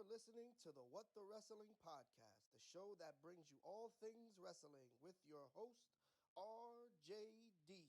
listening to the What the Wrestling podcast, the show that brings you all things wrestling with your host, RJD.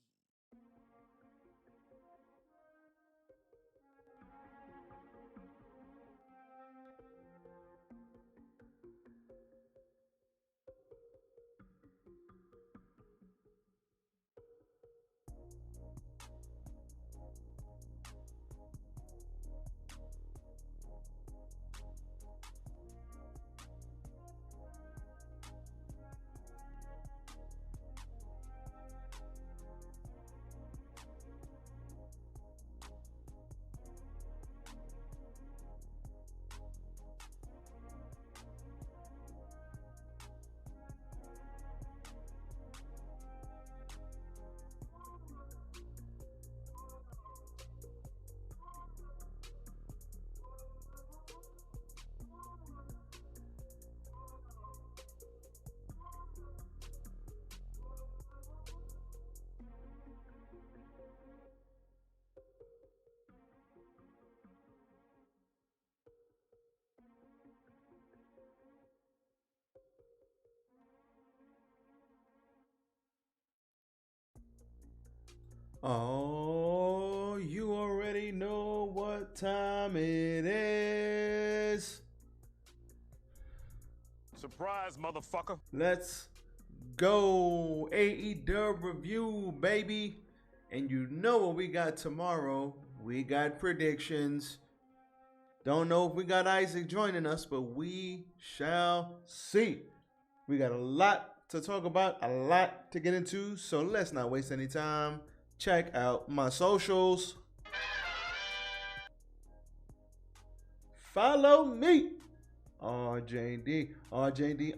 Oh, you already know what time it is. Surprise, motherfucker. Let's go. AEW review, baby. And you know what we got tomorrow. We got predictions. Don't know if we got Isaac joining us, but we shall see. We got a lot to talk about, a lot to get into, so let's not waste any time. Check out my socials. Follow me, RJD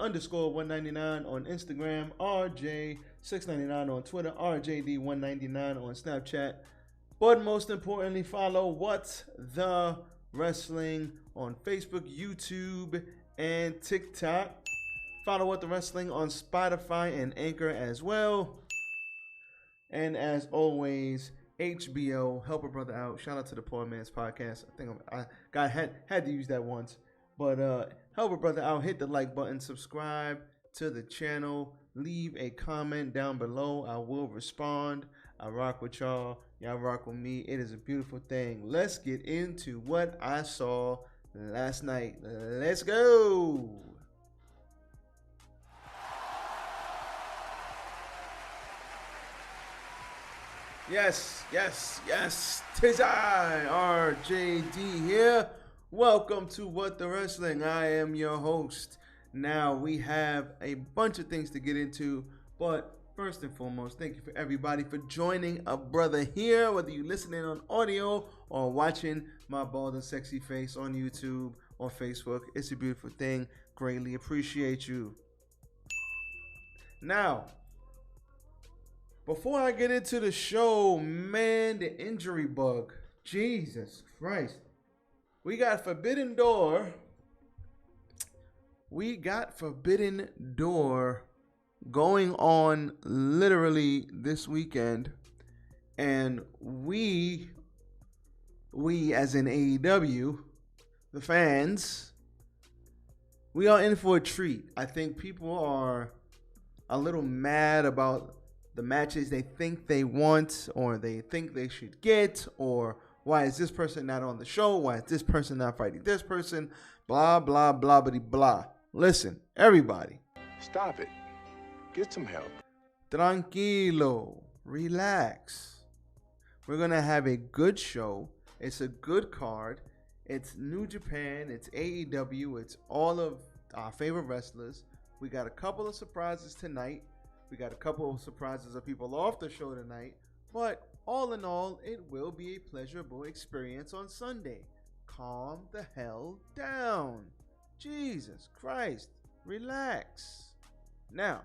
underscore 199 on Instagram, RJ699 on Twitter, RJD199 on Snapchat. But most importantly, follow What's the Wrestling on Facebook, YouTube, and TikTok. Follow What the Wrestling on Spotify and Anchor as well. And as always, HBO, help a brother out. Shout out to the Poor Man's Podcast. I had to use that once. But help a brother out. Hit the like button. Subscribe to the channel. Leave a comment down below. I will respond. I rock with y'all. Y'all rock with me. It is a beautiful thing. Let's get into what I saw last night. Let's go. Yes. Tis I, RJD here. Welcome to What the Wrestling. I am your host. Now, we have a bunch of things to get into, but first and foremost, thank you for everybody for joining a brother here, whether you're listening on audio or watching my bald and sexy face on YouTube or Facebook. It's a beautiful thing. Greatly appreciate you. Now, before I get into the show, man, the injury bug. Jesus Christ. We got Forbidden Door. Going on literally this weekend. And we as in AEW, the fans, we are in for a treat. I think people are a little mad about the matches they think they want or they think they should get, or why is this person not on the show? Why is this person not fighting this person? Blah, blah, blah, blah, blah. Listen, everybody. Stop it. Get some help. Tranquilo. Relax. We're going to have a good show. It's a good card. It's New Japan. It's AEW. It's all of our favorite wrestlers. We got a couple of surprises tonight. We got a couple of surprises of people off the show tonight. But all in all, it will be a pleasurable experience on Sunday. Calm the hell down. Jesus Christ. Relax. Now,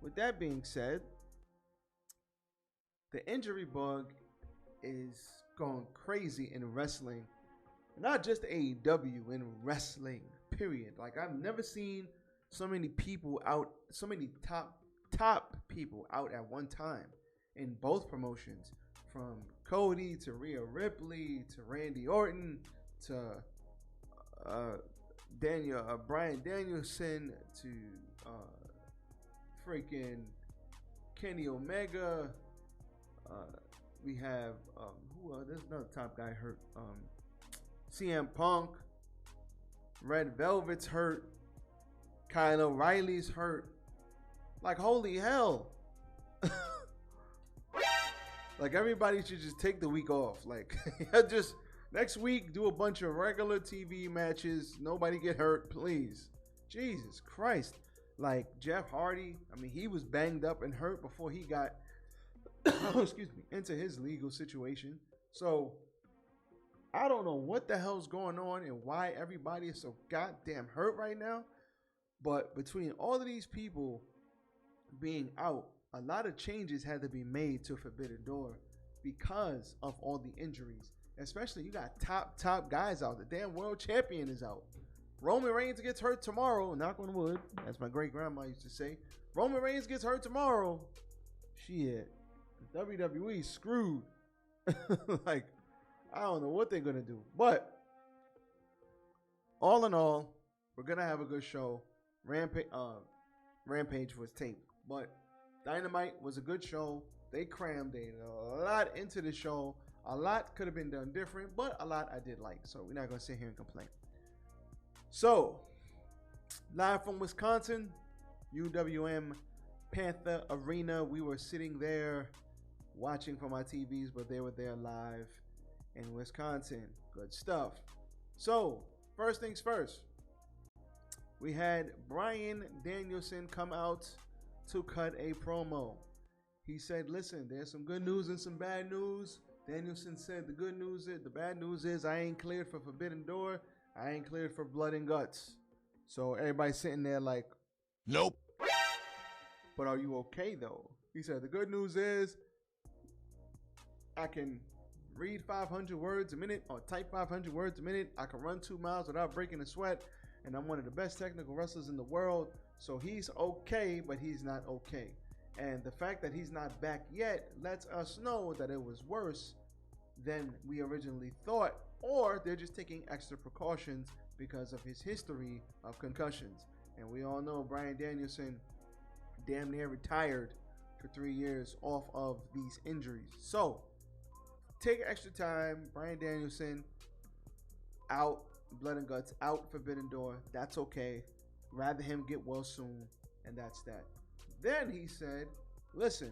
with that being said, the injury bug is going crazy in wrestling. Not just AEW, in wrestling, period. Like, I've never seen so many people out, so many top people out at one time in both promotions, from Cody to Rhea Ripley to Randy Orton to Brian Danielson to freaking Kenny Omega. We have there's another top guy hurt. CM Punk. Red Velvet's hurt. Kyle O'Reilly's hurt. Like, holy hell. Like, everybody should just take the week off. Like, just next week, do a bunch of regular TV matches. Nobody get hurt, please. Jesus Christ. Like, Jeff Hardy, I mean, he was banged up and hurt before he got, excuse me, into his legal situation. So, I don't know what the hell's going on and why everybody is so goddamn hurt right now. But between all of these people being out, a lot of changes had to be made to Forbidden Door because of all the injuries. Especially, you got top guys out. The damn world champion is out. Roman Reigns gets hurt tomorrow. Knock on wood, as my great grandma used to say. Roman Reigns gets hurt tomorrow. Shit, WWE screwed. Like, I don't know what they're gonna do. But all in all, we're gonna have a good show. Rampage was taped, but Dynamite was a good show. They crammed a lot into the show. A lot could have been done different, but a lot I did like. So we're not gonna sit here and complain. So, live from Wisconsin, UWM Panther Arena. We were sitting there watching from our TVs, but they were there live in Wisconsin. Good stuff. So, first things first. We had Bryan Danielson come out to cut a promo. He said, listen, there's some good news and some bad news. Danielson said the bad news is I ain't cleared for Forbidden Door. I ain't cleared for Blood and Guts. So everybody's sitting there like, nope. But are you okay though? He said the good news is I can read 500 words a minute or type 500 words a minute. I can run 2 miles without breaking a sweat. And I'm one of the best technical wrestlers in the world. So he's okay, but he's not okay. And the fact that he's not back yet lets us know that it was worse than we originally thought, or they're just taking extra precautions because of his history of concussions. And we all know Bryan Danielson damn near retired for 3 years off of these injuries. So take extra time. Bryan Danielson out, Blood and Guts out, Forbidden Door. That's okay. Rather him get well soon, and that's that. Then he said, listen,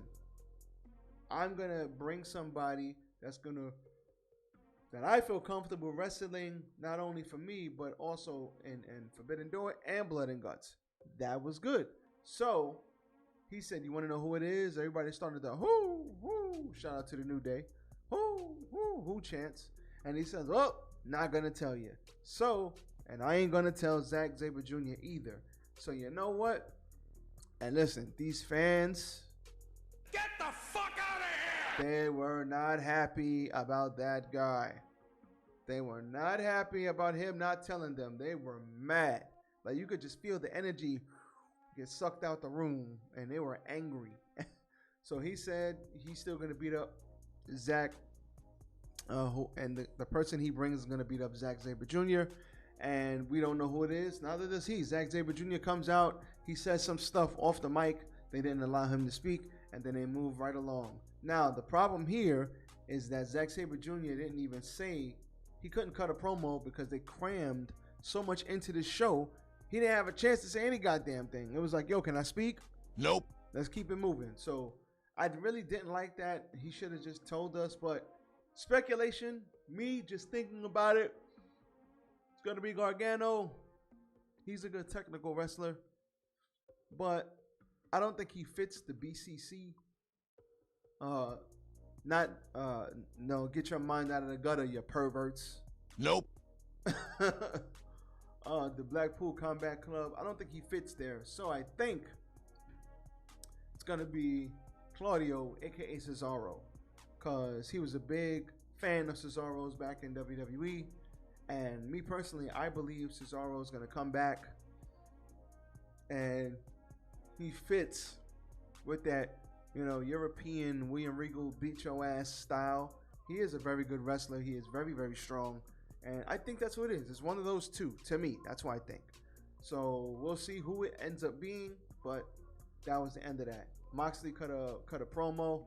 I'm going to bring somebody that I feel comfortable wrestling, not only for me, but also in Forbidden Door and Blood and Guts. That was good. So he said, you want to know who it is? Everybody started the whoo, whoo, shout out to the New Day. Whoo, whoo, whoo chants. And he says, oh, not going to tell you. So, and I ain't going to tell Zack Sabre Jr. either. So you know what? And listen, these fans, Get the fuck out of here! they were not happy about that guy. They were not happy about him not telling them. They were mad. Like, you could just feel the energy get sucked out the room, and they were angry. So he said he's still going to beat up Zack, and the person he brings is going to beat up Zack Sabre Jr., and we don't know who it is. Neither does he. Zack Sabre Jr. comes out. He says some stuff off the mic. They didn't allow him to speak, and then they move right along. Now, the problem here is that Zack Sabre Jr. didn't even say, he couldn't cut a promo because they crammed so much into the show. He didn't have a chance to say any goddamn thing. It was like, yo, can I speak? Nope. Let's keep it moving. So I really didn't like that. He should have just told us, but speculation, me just thinking about it, it's going to be Gargano. He's a good technical wrestler, but I don't think he fits the BCC. No, get your mind out of the gutter, you perverts. Nope. The Blackpool Combat Club, I don't think he fits there. So I think it's going to be Claudio, aka Cesaro, because he was a big fan of Cesaro's back in WWE. And me personally, I believe Cesaro is going to come back, and he fits with that, European William Regal beat your ass style. He is a very good wrestler. He is very, very strong, And I think that's what it is. It's one of those two, to me. That's what I think. So we'll see who it ends up being, but that was the end of that. Moxley cut a promo,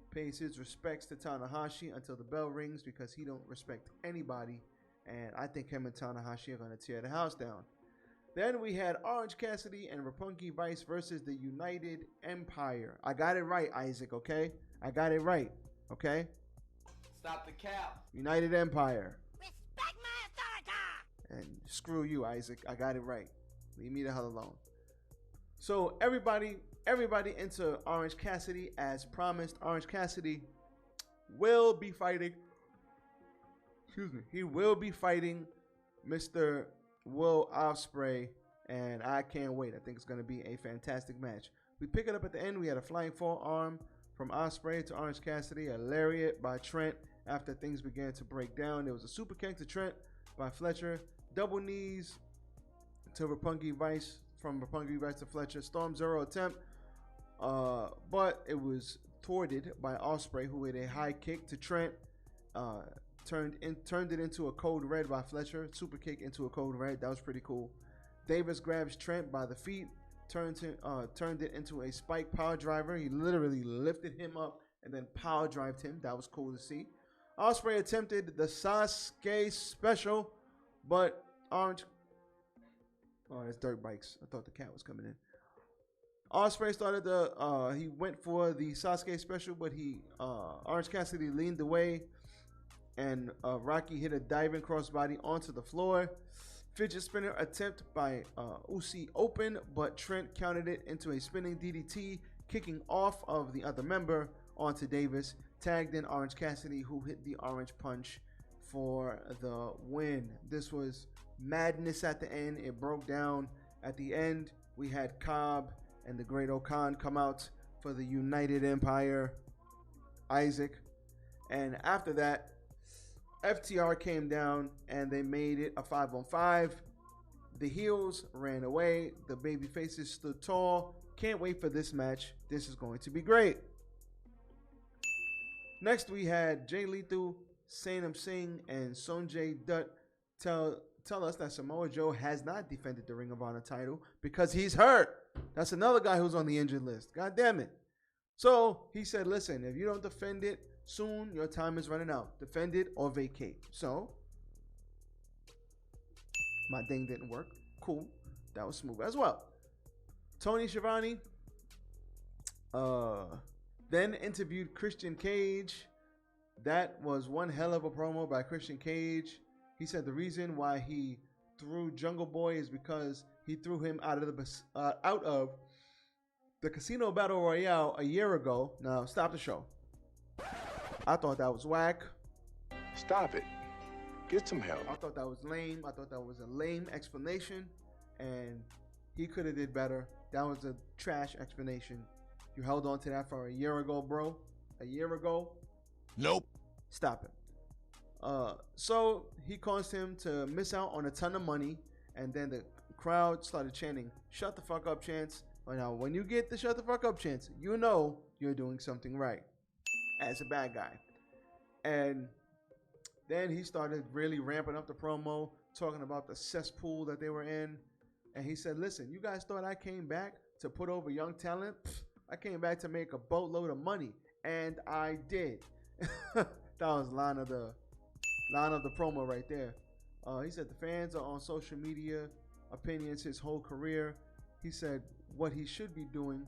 pays his respects to Tanahashi until the bell rings because he don't respect anybody. And I think him and Tanahashi are going to tear the house down. Then we had Orange Cassidy and Roppongi Vice versus the United Empire. I got it right, Isaac, okay? I got it right, okay? Stop the cap. United Empire. Respect my authority! And screw you, Isaac. I got it right. Leave me the hell alone. So everybody into Orange Cassidy as promised. Orange Cassidy will be fighting. Excuse me. He will be fighting Mr. Will Ospreay, and I can't wait. I think it's going to be a fantastic match. We pick it up at the end. We had a flying forearm from Ospreay to Orange Cassidy, a lariat by Trent after things began to break down. There was a super kick to Trent by Fletcher, double knees to Roppongi Vice, from Roppongi Vice to Fletcher, Storm Zero attempt, but it was thwarted by Ospreay, who hit a high kick to Trent. Turned it into a code red by Fletcher. Super kick into a code red. That was pretty cool. Davis grabs Trent by the feet, turned it into a spike power driver. He literally lifted him up and then power drived him. That was cool to see. Ospreay attempted the Sasuke special, but Orange. Oh, it's dirt bikes. I thought the cat was coming in. Ospreay started he went for the Sasuke special, but Orange Cassidy leaned away. And Rocky hit a diving crossbody onto the floor. Fidget spinner attempt by Usi open, but Trent countered it into a spinning DDT, kicking off of the other member onto Davis. Tagged in Orange Cassidy, who hit the orange punch for the win. This was madness at the end. It broke down at the end. We had Cobb and the Great Okan come out for the United Empire, Isaac. And after that, FTR came down and they made it a 5-on-5. The heels ran away. The baby faces stood tall. Can't wait for this match. This is going to be great. Next, we had Jay Lethal, Sanam Singh, and Sonjay Dutt tell us that Samoa Joe has not defended the Ring of Honor title because he's hurt. That's another guy who's on the injured list. God damn it. So he said, listen, if you don't defend it soon, your time is running out. Defend it or vacate. So my thing didn't work. Cool. That was smooth as well. Tony Schiavone then interviewed Christian Cage. That was one hell of a promo by Christian Cage. He said the reason why he threw Jungle Boy is because he threw him out of the Casino Battle Royale a year ago. Now stop the show. I thought that was whack. Stop it. Get some help. I thought that was lame. I thought that was a lame explanation, and he could have did better. That was a trash explanation. You held on to that for a year ago, bro. A year ago. Nope. Stop it. So he caused him to miss out on a ton of money, and then the crowd started chanting, "Shut the fuck up, Chance." Well, now, when you get the "shut the fuck up" chance, you know you're doing something right as a bad guy. And then he started really ramping up the promo, talking about the cesspool that they were in. And he said, listen, you guys thought I came back to put over young talent? Pfft, I came back to make a boatload of money. And I did. That was line of the promo right there. He said the fans are on social media opinions his whole career. He said what he should be doing,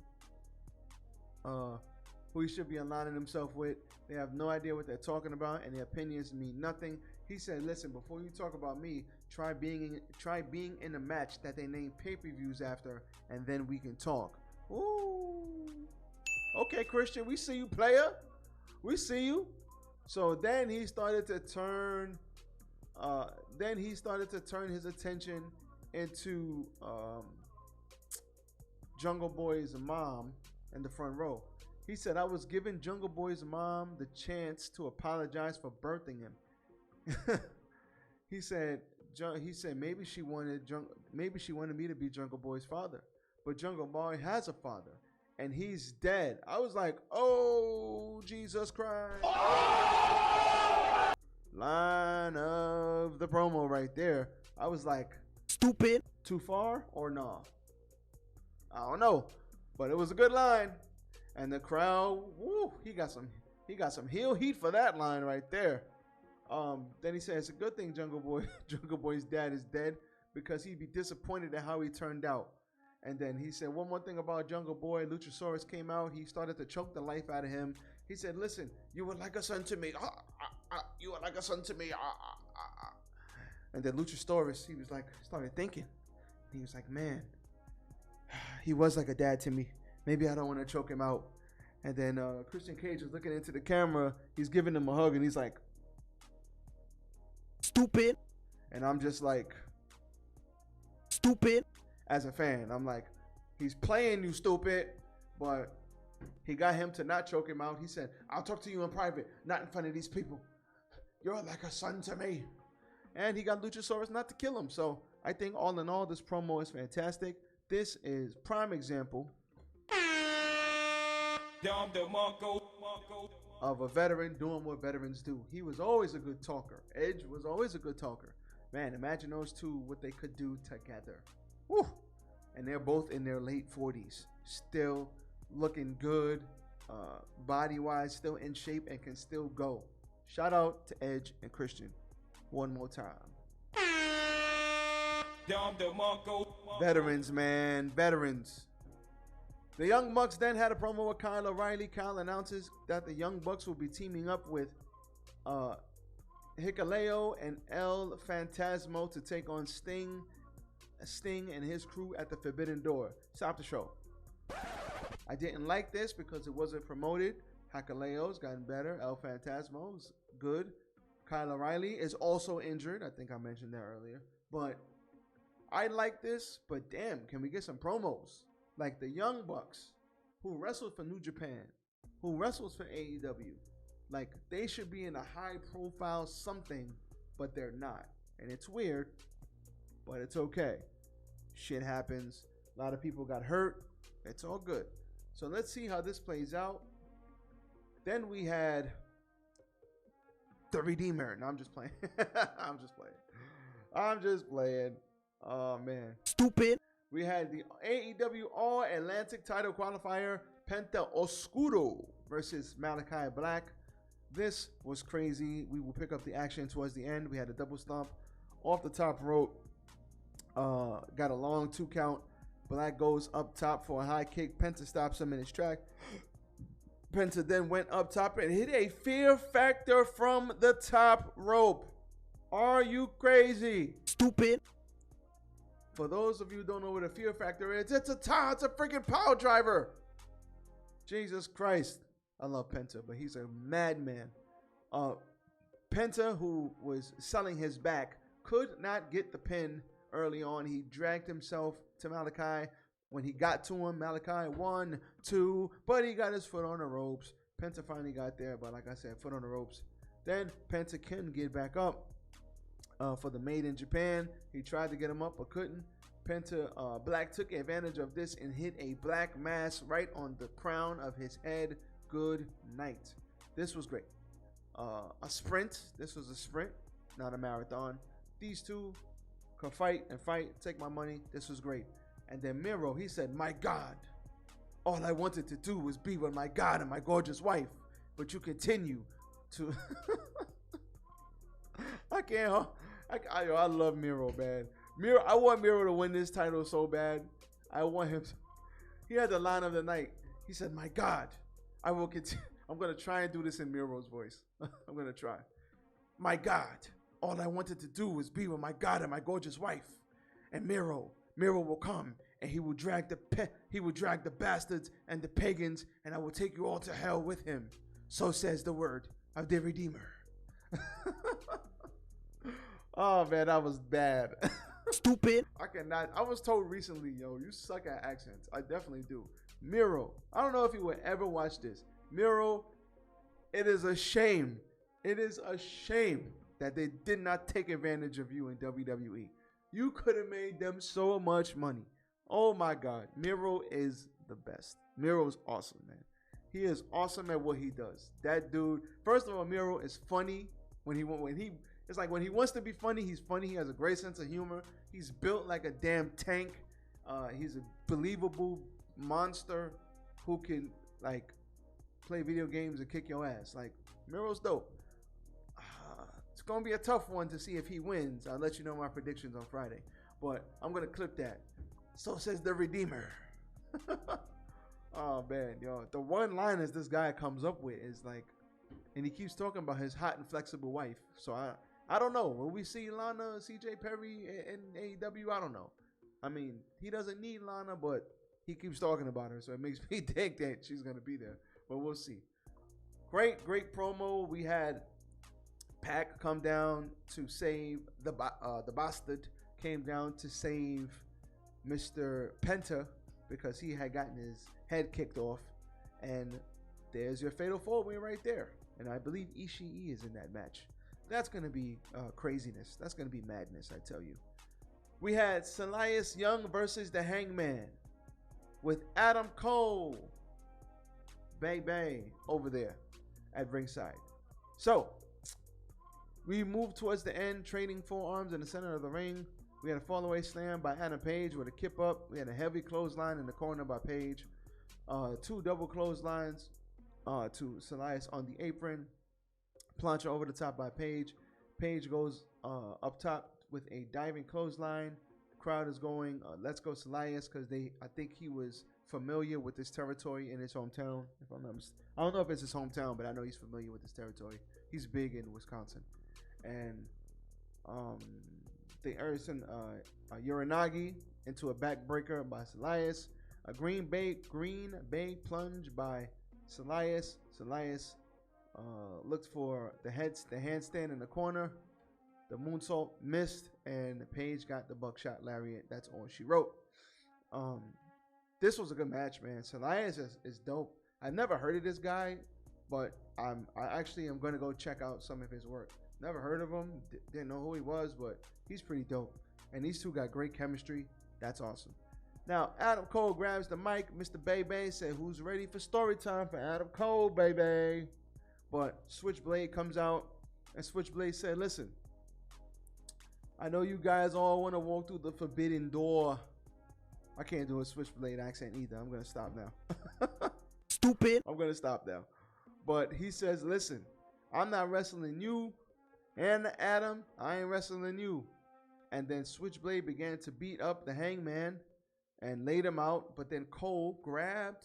who he should be aligning himself with. They have no idea what they're talking about, and their opinions mean nothing. He said, listen, before you talk about me, try being in a match that they name pay-per-views after, and then we can talk. Ooh. Okay, Christian, we see you, player. We see you. So then he started to turn his attention into Jungle Boy's mom in the front row. He said, I was giving Jungle Boy's mom the chance to apologize for birthing him. He said maybe she wanted me to be Jungle Boy's father, but Jungle Boy has a father, and he's dead. I was like, oh, Jesus Christ. Oh! Line of the the promo right there. I was like, Stupid. too far or no? I don't know, but it was a good line, and the crowd, woo, he got some heel heat for that line right there. Then he said it's a good thing Jungle Boy's dad is dead because he'd be disappointed at how he turned out. And then he said one more thing about Jungle Boy. Luchasaurus came out. He started to choke the life out of him. He said, "Listen, you were like a son to me. You were like a son to me." And then Luchasaurus, he was like, started thinking. He was like, "Man, he was like a dad to me. Maybe I don't want to choke him out." And then Christian Cage was looking into the camera. He's giving him a hug, and he's like, Stupid. and I'm just like, Stupid. as a fan, I'm like, he's playing you stupid, but he got him to not choke him out. He said, "I'll talk to you in private, not in front of these people. You're like a son to me." And he got Luchasaurus not to kill him. So I think all in all, this promo is fantastic. This is prime example of a veteran doing what veterans do. He was always a good talker. Edge was always a good talker. Man, imagine those two, what they could do together. Woo! And they're both in their late 40s, still looking good, body-wise, still in shape, and can still go. Shout out to Edge and Christian one more time. Veterans, man, veterans. The Young Bucks then had a promo with Kyle O'Reilly. Kyle announces that the Young Bucks will be teaming up with Hikuleo and El Fantasmo to take on Sting and his crew at the Forbidden Door. Stop the show. I didn't like this because it wasn't promoted. Hikuleo's gotten better. El Fantasmo's good. Kyle O'Reilly is also injured. I think I mentioned that earlier. But I like this, but damn, can we get some promos? Like the Young Bucks, who wrestled for New Japan, who wrestles for AEW. Like, they should be in a high-profile something, but they're not. And it's weird, but it's okay. Shit happens. A lot of people got hurt. It's all good. So let's see how this plays out. Then we had the Redeemer. No, I'm just playing. I'm just playing. Oh, man. Stupid. We had the AEW All-Atlantic title qualifier, Penta Oscuro versus Malachi Black. This was crazy. We will pick up the action towards the end. We had a double stomp off the top rope. Got a long 2 count. Black goes up top for a high kick. Penta stops him in his track. Penta then went up top and hit a Fear Factor from the top rope. Are you crazy? Stupid. For those of you who don't know what a Fear Factor is, it's a freaking power driver. Jesus Christ. I love Penta, but he's a madman. Penta, who was selling his back, could not get the pin early on. He dragged himself to Malachi. When he got to him, Malachi 1, 2, but he got his foot on the ropes. Penta finally got there, but like I said, foot on the ropes. Then Penta couldn't get back up for the Made in Japan. He tried to get him up, but couldn't. Penta Black took advantage of this and hit a black mass right on the crown of his head. Good night. This was great. A sprint. This was a sprint, not a marathon. These two could fight and fight. Take my money. This was great. And then Miro, he said, "My God, all I wanted to do was be with my God and my gorgeous wife. But you continue to..." I can't. I love Miro, man. Miro, I want Miro to win this title so bad. I want him to. He had the line of the night. He said, "My God, I will continue." I'm going to try and do this in Miro's voice. I'm going to try. "My God, all I wanted to do was be with my God and my gorgeous wife. And Miro will come and he will drag the bastards and the pagans, and I will take you all to hell with him. So says the word of the Redeemer." Oh man, that was bad. Stupid. I cannot. I was told recently, yo, you suck at accents. I definitely do. Miro, I don't know if you would ever watch this. Miro, it is a shame. It is a shame that they did not take advantage of you in WWE. You could have made them so much money. Oh my God. Miro is the best. Miro's awesome, man. He is awesome at what he does. That dude, first of all, Miro is funny when It's like when he wants to be funny, he's funny. He has a great sense of humor. He's built like a damn tank. He's a believable monster who can like play video games and kick your ass. Like Miro's dope. It's gonna be a tough one to see if he wins. I'll let you know my predictions on Friday, but I'm gonna clip that. So says the Redeemer. Oh man, yo, the one-liners this guy comes up with is like, and he keeps talking about his hot and flexible wife. So I don't know. Will we see Lana, CJ Perry in AEW? I don't know. I mean, he doesn't need Lana, but he keeps talking about her, so it makes me think that she's gonna be there. But we'll see. Great promo. We had Pac come down to save the bastard. Came down to save Mr. Penta because he had gotten his head kicked off, and there's your fatal four-way right there. And I believe Ishii is in that match. That's gonna be craziness. That's gonna be madness, I tell you. We had Elias Young versus the Hangman with Adam Cole, bang over there at ringside. So we move towards the end, trading forearms in the center of the ring. We had a fall-away slam by Adam Page with a kip up. We had a heavy clothesline in the corner by Page. 2 double clotheslines to Elias on the apron. Plancha over the top by Page. Page goes up top with a diving clothesline. The crowd is going, let's go Elias, because I think he was familiar with this territory in his hometown. If I'm not mistaken. I don't know if it's his hometown, but I know he's familiar with this territory. He's big in Wisconsin. And they send Uranagi into a backbreaker by Elias. A green bay plunge by Elias. Elias looked for the handstand in the corner. The moonsault missed, and Paige got the buckshot lariat. That's all she wrote. This was a good match, man. Elias is dope. I've never heard of this guy, but I actually am going to go check out some of his work. Never heard of him. Didn't know who he was, but he's pretty dope. And these two got great chemistry. That's awesome. Now, Adam Cole grabs the mic. Mr. Bebe said, who's ready for story time for Adam Cole, baby? But Switchblade comes out, and Switchblade said, listen, I know you guys all want to walk through the forbidden door. I can't do a Switchblade accent either. I'm going to stop now. Stupid. I'm going to stop now. But he says, listen, I'm not wrestling you and Adam. I ain't wrestling you. And then Switchblade began to beat up the Hangman and laid him out. But then Cole grabbed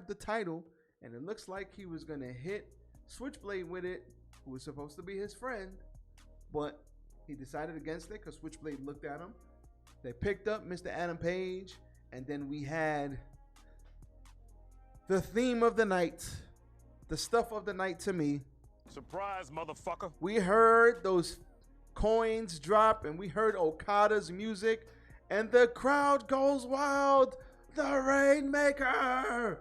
the title, and it looks like he was going to hit Switchblade with it, who was supposed to be his friend. But he decided against it because Switchblade looked at him. They picked up Mr. Adam Page, and then we had the theme of the night, the stuff of the night to me. Surprise, motherfucker. We heard those coins drop, and we heard Okada's music, and the crowd goes wild. The Rainmaker!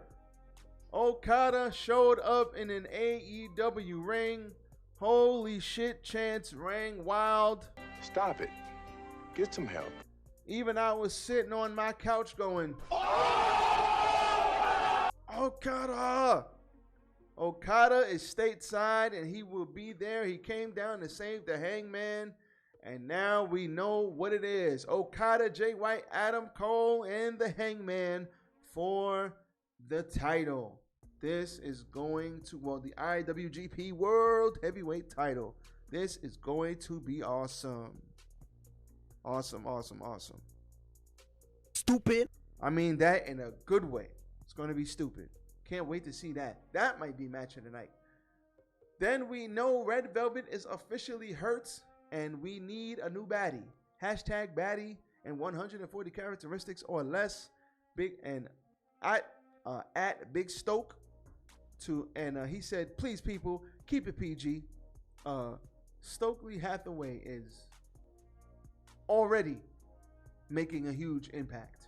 Okada showed up in an AEW ring. Holy shit, chants rang wild. Stop it. Get some help. Even I was sitting on my couch going, Okada! Okada is stateside, and he will be there. He came down to save the Hangman, and now we know what it is. Okada, Jay White, Adam Cole, and the Hangman for the title. This is going to, well, the IWGP World Heavyweight title. This is going to be awesome. Awesome. Stupid. I mean that in a good way. It's going to be stupid. Can't wait to see that. That might be match of the night. Then we know Red Velvet is officially hurt, and we need a new baddie. Hashtag baddie and 140 characteristics or less. Big and at Big Stoke. He said, please people, keep it PG. Stokely Hathaway is already making a huge impact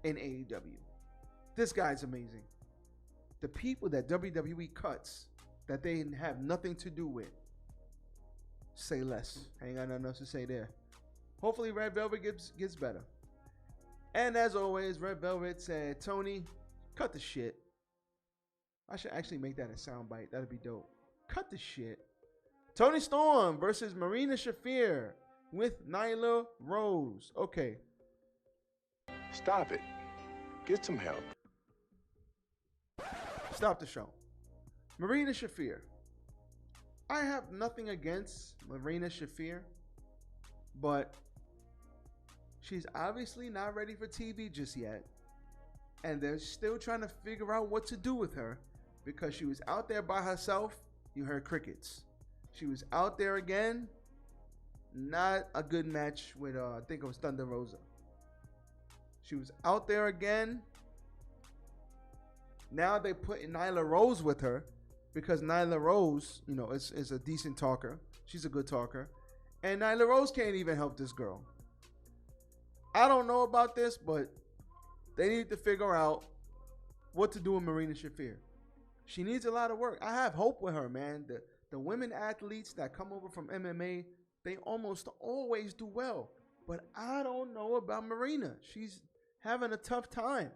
in AEW. This guy's amazing. The people that WWE cuts that they have nothing to do with, say less. I ain't got nothing else to say there. Hopefully Red Velvet gets better. And as always, Red Velvet said, Tony, cut the shit. I should actually make that a soundbite. That'd be dope. Cut the shit. Toni Storm versus Marina Shafir with Nyla Rose. Okay. Stop it. Get some help. Stop the show. Marina Shafir. I have nothing against Marina Shafir, but she's obviously not ready for TV just yet. And they're still trying to figure out what to do with her because she was out there by herself. You heard crickets. She was out there again. Not a good match with, I think it was Thunder Rosa. She was out there again. Now they put Nyla Rose with her because Nyla Rose, you know, is a decent talker. She's a good talker. And Nyla Rose can't even help this girl. I don't know about this, but they need to figure out what to do with Marina Shafir. She needs a lot of work. I have hope with her, man. The women athletes that come over from MMA, they almost always do well. But I don't know about Marina. She's having a tough time.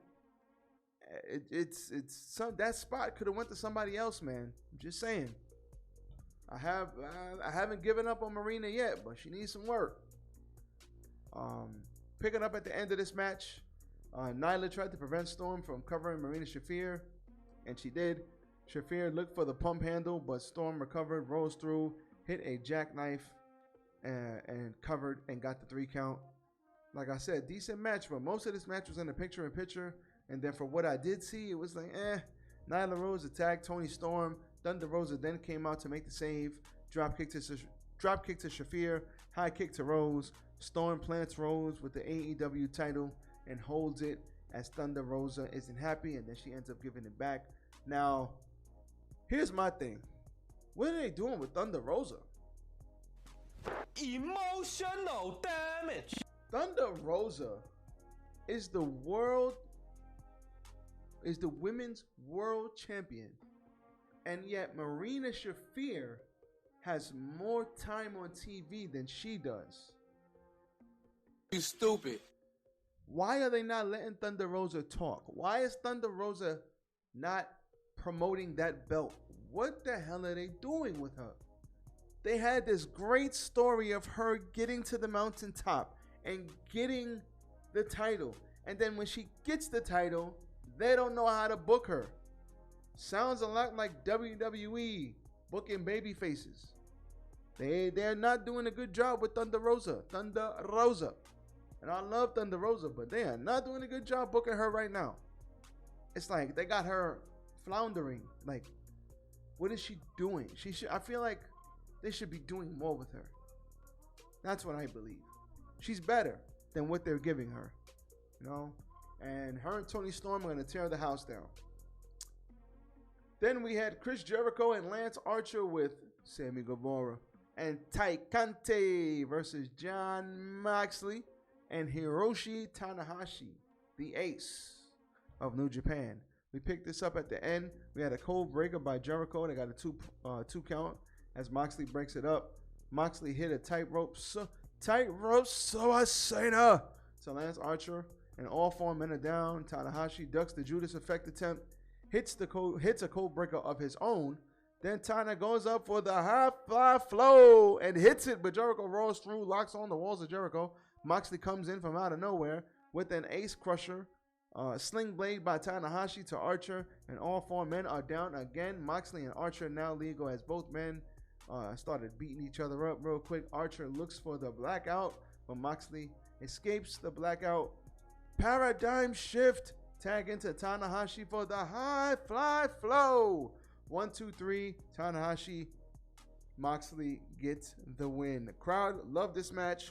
That spot could have went to somebody else, man. I'm just saying. I haven't given up on Marina yet, but she needs some work. Picking up at the end of this match, Nyla tried to prevent Storm from covering Marina Shafir, and she did. Shafir looked for the pump handle, but Storm recovered, rose through, hit a jackknife, and covered and got the 3 count. Like I said, decent match, but most of this match was in the picture-in-picture, and then for what I did see, it was like, Nyla Rose attacked Toni Storm. Thunder Rosa then came out to make the save. Drop kick to Shafir, high kick to Rose. Storm plants Rose with the AEW title and holds it as Thunder Rosa isn't happy, and then she ends up giving it back. Now, here's my thing. What are they doing with Thunder Rosa? Emotional damage. Thunder Rosa is the women's world champion. And yet Marina Shafir has more time on TV than she does. You stupid. Why are they not letting Thunder Rosa talk? Why is Thunder Rosa not promoting that belt? What the hell are they doing with her? They had this great story of her getting to the mountaintop and getting the title. And then when she gets the title, they don't know how to book her. Sounds a lot like WWE booking baby faces. They're not doing a good job with Thunder Rosa. And I love Thunder Rosa, but they are not doing a good job booking her right now. It's like they got her floundering. Like, what is she doing? I feel like they should be doing more with her. That's what I believe. She's better than what they're giving her, you know. And her and Toni Storm are gonna tear the house down. Then we had Chris Jericho and Lance Archer with Sammy Guevara and Tai Conti versus Jon Moxley and Hiroshi Tanahashi, the ace of New Japan. We picked this up at the end. We had a cold breaker by Jericho. They got a two count as Moxley breaks it up. Moxley hit a tightrope suicide to Lance Archer, and all 4 men are down. Tanahashi ducks the Judas Effect attempt, hits a cold breaker of his own. Then Tana goes up for the high fly flow and hits it, but Jericho rolls through, locks on the walls of Jericho. Moxley comes in from out of nowhere with an ace crusher, sling blade by Tanahashi to Archer, and all 4 men are down again. Moxley and Archer now legal as both men started beating each other up real quick. Archer looks for the blackout, but Moxley escapes the blackout. Paradigm shift, tag into Tanahashi for the high fly flow. 1, 2, 3, Tanahashi, Moxley gets the win. The crowd loved this match,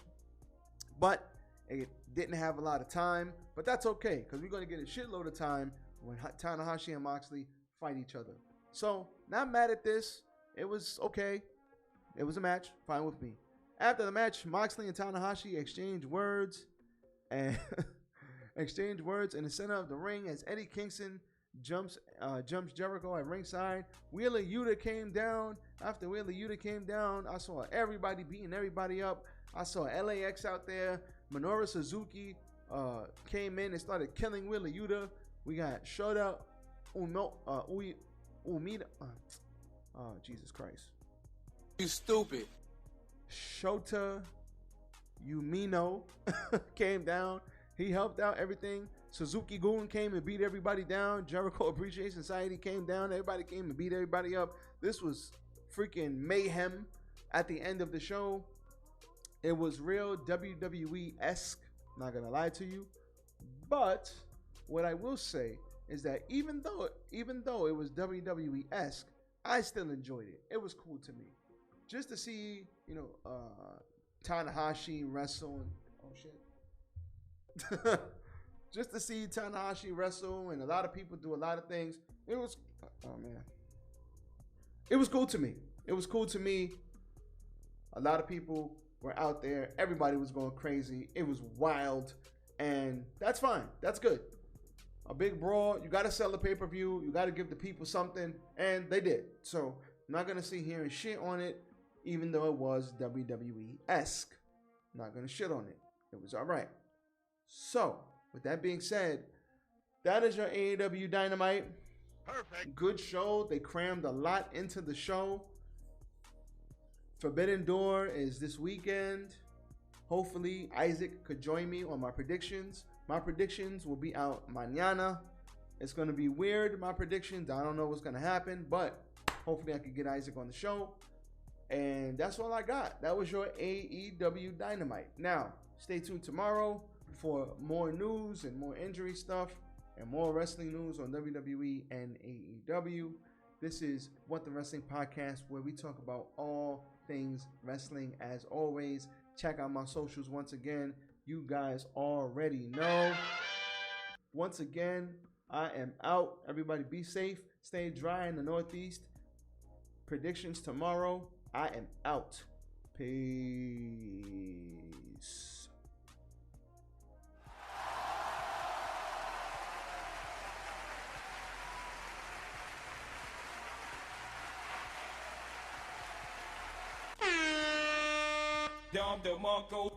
but it didn't have a lot of time. But that's okay, because we're going to get a shitload of time when Tanahashi and Moxley fight each other. So, not mad at this. It was okay. It was a match. Fine with me. After the match, Moxley and Tanahashi exchange words and exchange words in the center of the ring as Eddie Kingston jumps Jericho at ringside. Wheeler Yuta came down. After Wheeler Yuta came down, I saw everybody beating everybody up. I saw LAX out there. Minoru Suzuki came in and started killing Wheeler Yuta. We got Shota Umida. Jesus Christ. You stupid. Shota Umino came down. He helped out everything. Suzuki-gun came and beat everybody down. Jericho Appreciation Society came down. Everybody came and beat everybody up. This was freaking mayhem at the end of the show. It was real WWE-esque, not gonna lie to you. But what I will say is that even though it was WWE-esque, I still enjoyed it. It was cool to me. Just to see, Tanahashi wrestle and, oh shit. Just to see Tanahashi wrestle and a lot of people do a lot of things. It was, oh man. It was cool to me. It was cool to me. A lot of people were out there. Everybody was going crazy. It was wild. And that's fine. That's good. A big brawl. You got to sell the pay-per-view. You got to give the people something. And they did. So I'm not going to sit here and shit on it, even though it was WWE-esque. I'm not going to shit on it. It was all right. So, with that being said, that is your AEW Dynamite. Perfect. Good show. They crammed a lot into the show. Forbidden Door is this weekend. Hopefully, Isaac could join me on my predictions. My predictions will be out mañana. It's going to be weird, my predictions. I don't know what's going to happen, but hopefully I can get Isaac on the show. And that's all I got. That was your AEW Dynamite. Now, stay tuned tomorrow for more news and more injury stuff and more wrestling news on WWE and AEW. This is What the Wrestling Podcast, where we talk about all things wrestling. As always, check out my socials once again. You guys already know. Once again, I am out. Everybody be safe. Stay dry in the Northeast. Predictions tomorrow. I am out. Peace. Dom DeMarco.